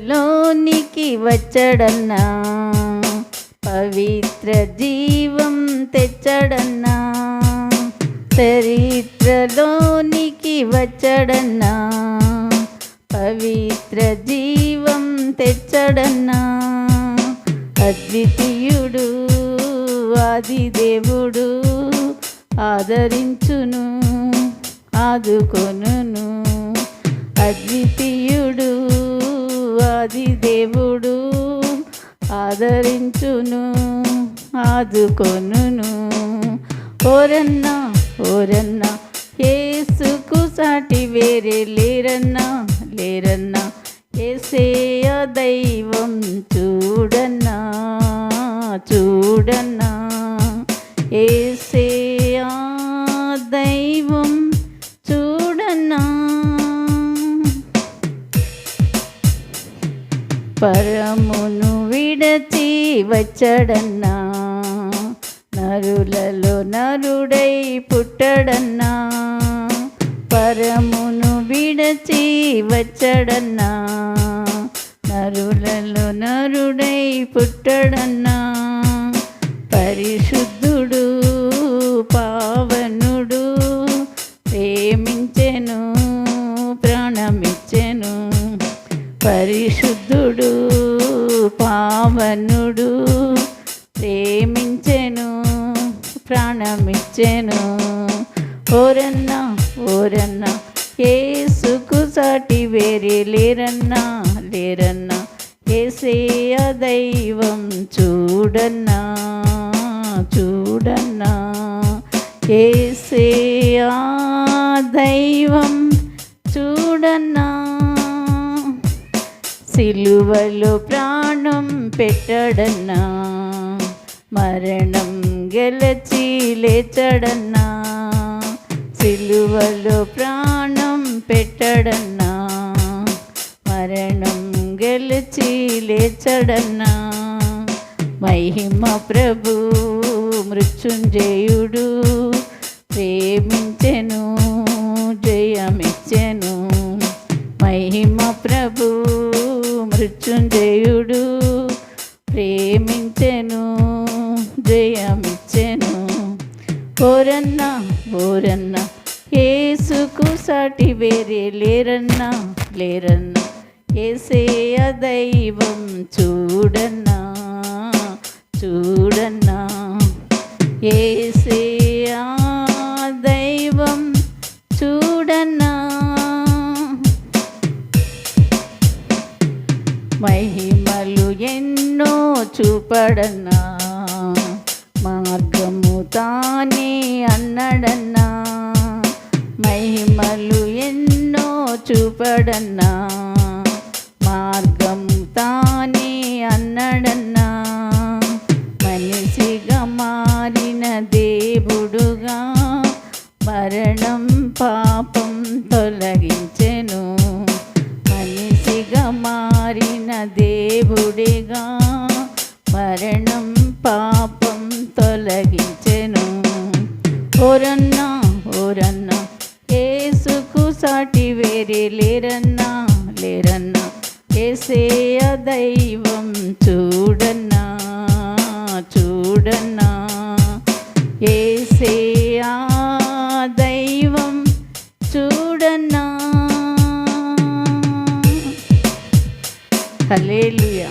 లోనికి వచ్చడన్నా, పవిత్ర జీవం తెచ్చడన్నా, చరిత్రలోనికి వచ్చడన్నా, పవిత్ర జీవం తెచ్చడన్నా. అద్వితీయుడు ఆది దేవుడు, ఆదరించును ఆదుకొనును. అద్వితీయుడు ఆది దేవుడు, ఆదరించును ఆదుకొనును. ఓరన్నా ఓరన్నా యేసుకు సాటి వేరే లేరన్నా లేరన్నా. యేసయ్య దైవం చూడన్నా చూడన్నా. యేసయ్య దైవం చూడన్నా. పరమును విడచి వచ్చడన్నా, నరులలో నరుడై పుట్టడన్నా. పరమును విడచి వచ్చడన్నా, నరులలో నరుడై పుట్టడన్నా. పరిశుద్ధుడు పావనుడు, ప్రేమించెను ప్రాణమిచ్చెను. పరిశుద్ధుడు పావనుడు, ప్రేమించెను ప్రాణమిచ్చెను. ఓరన్నా ఓరన్నా యేసుకు సాటి వేరే లేరన్నా లేరన్నా. యేసయ్య దైవం చూడన్నా చూడన్నా. యేసయ్య దైవం చూడన్నా. సిలువలో ప్రాణం పెట్టడన్నా, మరణం గెలచి లేచడన్నా. సిలువలో ప్రాణం పెట్టడన్నా, మరణం గెలిచి లేచడన్నా. మహిమ ప్రభు మృత్యుంజయుడు, ప్రేమించెను జయమిచ్చెను. మహిమ ప్రభు మృత్యుంజయుడు, ప్రేమించెను జయమిచ్చెను. ఓరన్నా ఓరన్నా యేసుకు సాటి వేరే లేరన్నా లేరన్నా. యేసయ్య దైవం చూడన్నా చూడన్నా. యేసయ్య దైవం చూడన్నా. మహిమలు ఎన్నో చూపడన్నా, మార్గము తానే అన్నడన్నా. మహిమలు ఎన్నో చూపడన్నా, మార్గం తానే అన్నడన్నా. మనిషిగా మారిన దేవుడుగా, మరణం పాపం తొలగించెను. మనిషిగా మారిన దేవుడిగా, మరణం పాపం తొలగించెను. ఓరన్నా ఓరన్నా యేసుకు సాటి వేరే లేరన్నా లేరన్నా. యేసయ్య దైవం చూడన్నా చూడన్నా. యేసయ్య దైవం చూడన్నా. హల్లెలూయా.